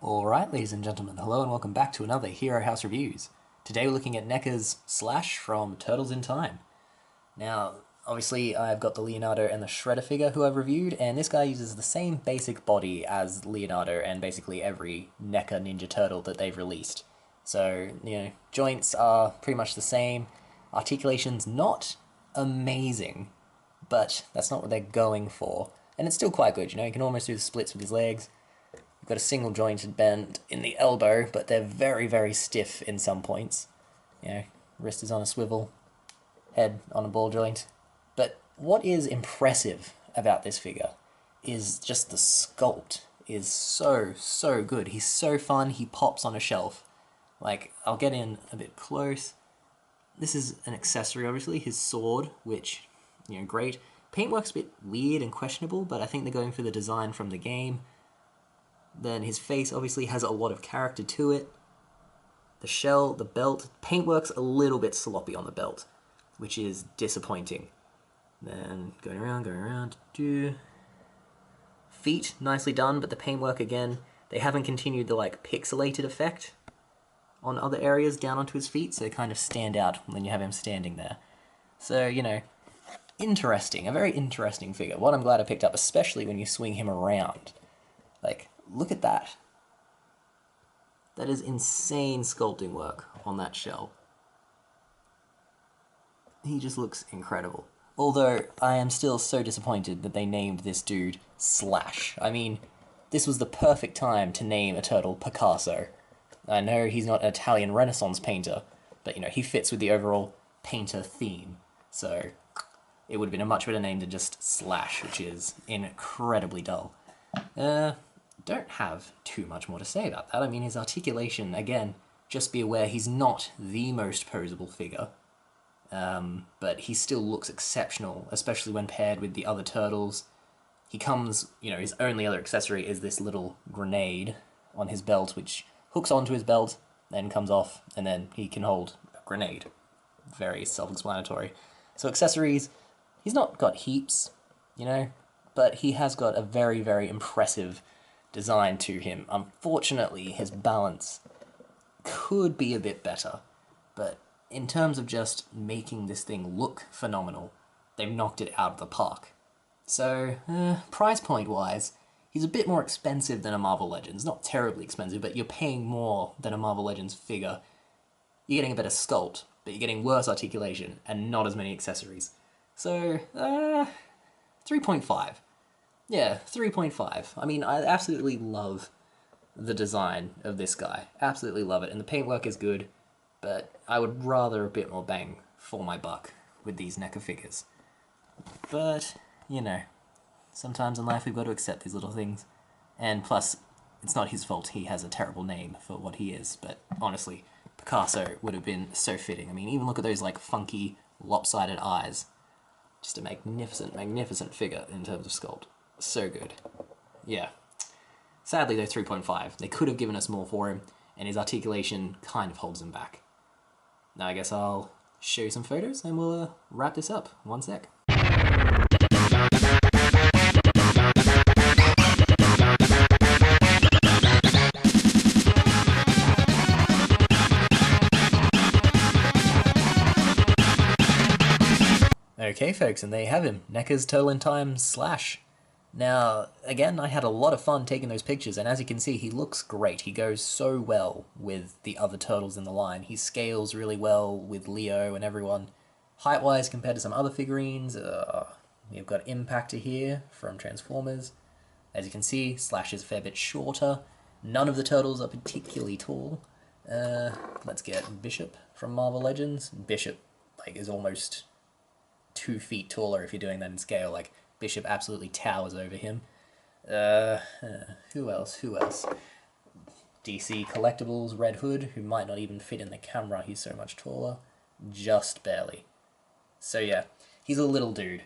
Alright, ladies and gentlemen, hello and welcome back to another Hero House Reviews. Today we're looking at Neca's Slash from Turtles in Time. Now, obviously I've got the Leonardo and the Shredder figure who I've reviewed, and this guy uses the same basic body as Leonardo and basically every Neca Ninja Turtle that they've released. So, joints are pretty much the same, articulation's not amazing, but that's not what they're going for. And it's still quite good, you can almost do the splits with his legs. Got a single jointed bend in the elbow, but they're very, very stiff in some points. Wrist is on a swivel, head on a ball joint. But what is impressive about this figure is just the sculpt is so good. He's so fun, he pops on a shelf. I'll get in a bit close. This is an accessory, obviously, his sword, which, great. Paintwork's a bit weird and questionable, but I think they're going for the design from the game. Then his face obviously has a lot of character to it. The shell, the belt, paintwork's a little bit sloppy on the belt, which is disappointing. Then going around. Feet, nicely done, but the paintwork again, they haven't continued the pixelated effect on other areas down onto his feet, so they kind of stand out when you have him standing there. So, interesting, a very interesting figure. One I'm glad I picked up, especially when you swing him around. Look at that. That is insane sculpting work on that shell. He just looks incredible. Although, I am still so disappointed that they named this dude Slash. I mean, this was the perfect time to name a turtle Picasso. I know he's not an Italian Renaissance painter, but he fits with the overall painter theme. So, it would have been a much better name than just Slash, which is incredibly dull. Don't have too much more to say about that. I mean, his articulation, again, just be aware he's not the most posable figure, but he still looks exceptional, especially when paired with the other turtles. He comes, his only other accessory is this little grenade on his belt, which hooks onto his belt, then comes off, and then he can hold a grenade. Very self-explanatory. So accessories, he's not got heaps, but he has got a very, very impressive design to him. Unfortunately, his balance could be a bit better, but in terms of just making this thing look phenomenal, they've knocked it out of the park. So, price point wise, he's a bit more expensive than a Marvel Legends. Not terribly expensive, but you're paying more than a Marvel Legends figure. You're getting a better sculpt, but you're getting worse articulation and not as many accessories. So, 3.5. Yeah, 3.5. I mean, I absolutely love the design of this guy. Absolutely love it. And the paintwork is good, but I would rather a bit more bang for my buck with these NECA figures. But, sometimes in life we've got to accept these little things. And plus, it's not his fault he has a terrible name for what he is, but honestly, Picasso would have been so fitting. I mean, even look at those, funky, lopsided eyes. Just a magnificent, magnificent figure in terms of sculpt. So good. Yeah. Sadly, though, 3.5. They could have given us more for him, and his articulation kind of holds him back. Now I guess I'll show you some photos, and we'll wrap this up. One sec. Okay, folks, and there you have him. Neca's Turtle in Time Slash. Now, again, I had a lot of fun taking those pictures, and as you can see, he looks great. He goes so well with the other turtles in the line. He scales really well with Leo and everyone. Height-wise, compared to some other figurines, we've got Impactor here from Transformers. As you can see, Slash is a fair bit shorter. None of the turtles are particularly tall. Let's get Bishop from Marvel Legends. Bishop, is almost 2 feet taller if you're doing that in scale. Bishop absolutely towers over him. Who else? DC Collectibles, Red Hood, who might not even fit in the camera, he's so much taller. Just barely. So yeah, he's a little dude.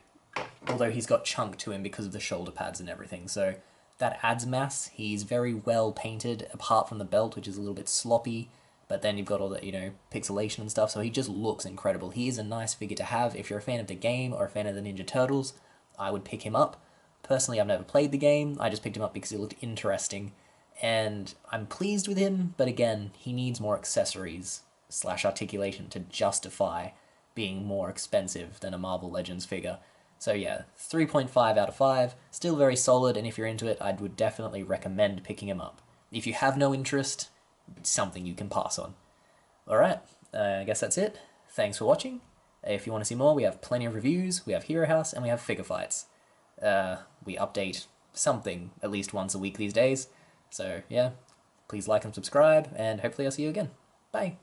Although he's got chunk to him because of the shoulder pads and everything, so that adds mass. He's very well painted, apart from the belt, which is a little bit sloppy, but then you've got all the, pixelation and stuff, so he just looks incredible. He is a nice figure to have. If you're a fan of the game or a fan of the Ninja Turtles, I would pick him up. Personally, I've never played the game. I just picked him up because he looked interesting, and I'm pleased with him, but again, he needs more accessories slash articulation to justify being more expensive than a Marvel Legends figure. So yeah, 3.5 out of 5, still very solid, and if you're into it, I would definitely recommend picking him up. If you have no interest, it's something you can pass on. Alright, I guess that's it. Thanks for watching. If you want to see more, we have plenty of reviews, we have Hero House, and we have figure fights. We update something at least once a week these days. So yeah, please like and subscribe, and hopefully I'll see you again. Bye!